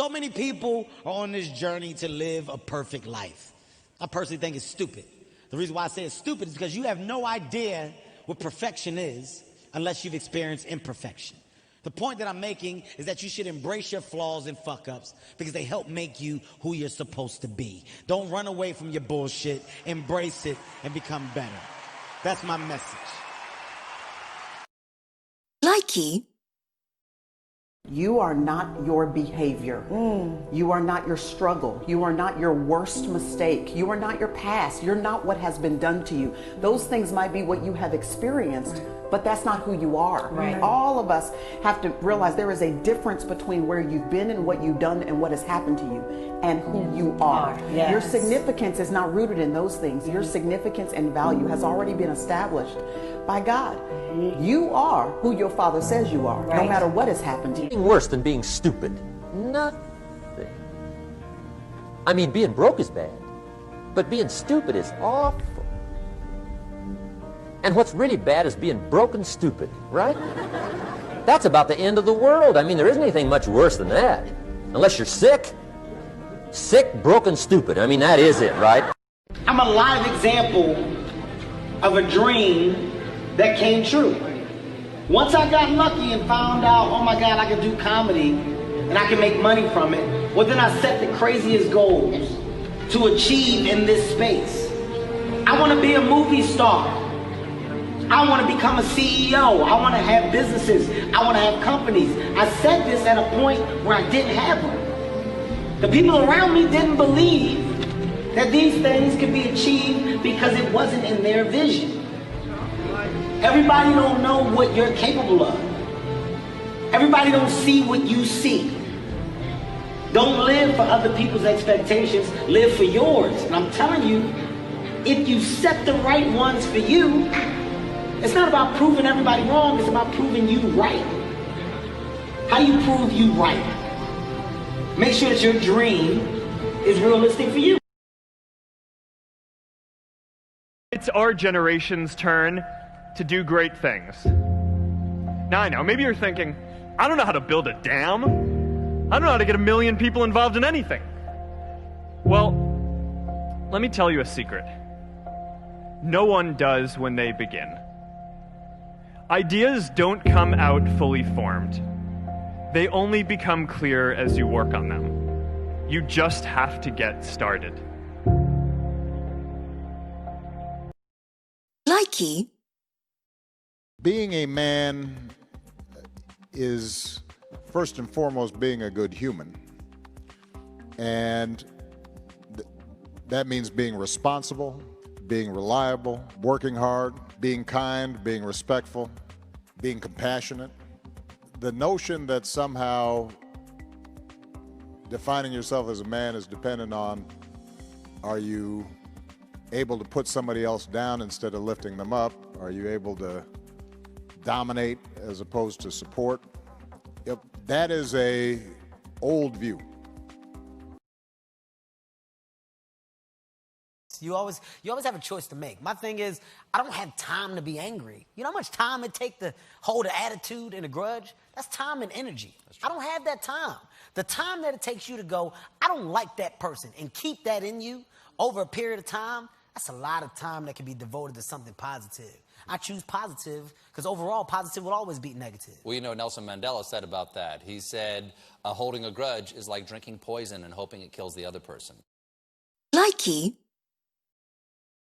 So many people are on this journey to live a perfect life. I personally think it's stupid. The reason why I say it's stupid is because you have no idea what perfection is unless you've experienced imperfection. The point that I'm making is that you should embrace your flaws and fuck-ups because they help make you who you're supposed to be. Don't run away from your bullshit. Embrace it and become better. That's my message. Likey. You are not your behavior. You are not your struggle. You are not your worst mistake. You are not your past. You're not what has been done to you. Those things might be what you have experienced, but that's not who you are. Right. All of us have to realize there is a difference between where you've been and what you've done and what has happened to you and who you are. Yes. Your significance is not rooted in those things. Your significance and value has already been established by God. You are who your Father says you are, no matter what has happened to you. Worse than being stupid? Nothing. I mean, being broke is bad, but being stupid is awful. And what's really bad is being broken stupid, right? That's about the end of the world. I mean, there isn't anything much worse than that. Unless you're sick. Sick, broken, stupid. I mean, that is it, right? I'm a live example of a dream that came true. Once I got lucky and found out, oh my God, I can do comedy and I can make money from it, well then I set the craziest goals to achieve in this space. I want to be a movie star. I want to become a CEO. I want to have businesses. I want to have companies. I said this at a point where I didn't have them. The people around me didn't believe that these things could be achieved because it wasn't in their vision. Everybody don't know what you're capable of. Everybody don't see what you see. Don't live for other people's expectations, live for yours. And I'm telling you, if you set the right ones for you, it's not about proving everybody wrong, it's about proving you right. How do you prove you right? Make sure that your dream is realistic for you. It's our generation's turn to do great things. Now I know, maybe you're thinking, I don't know how to build a dam. I don't know how to get 1 million people involved in anything. Well, let me tell you a secret. No one does when they begin. Ideas don't come out fully formed. They only become clear as you work on them. You just have to get started. Likey. Being a man is first and foremost being a good human. And that means being responsible, being reliable, working hard, being kind, being respectful, being compassionate. The notion that somehow defining yourself as a man is dependent on, are you able to put somebody else down instead of lifting them up? Are you able to dominate as opposed to support? Yep, that is a old view. You always have a choice to make. My thing is, I don't have time to be angry. You know how much time it takes to hold an attitude and a grudge? That's time and energy. I don't have that time. The time that it takes you to go, I don't like that person, and keep that in you over a period of time, that's a lot of time that can be devoted to something positive. I choose positive because overall, positive will always beat negative. Well, you know, Nelson Mandela said about that. He said, holding a grudge is like drinking poison and hoping it kills the other person. Likey.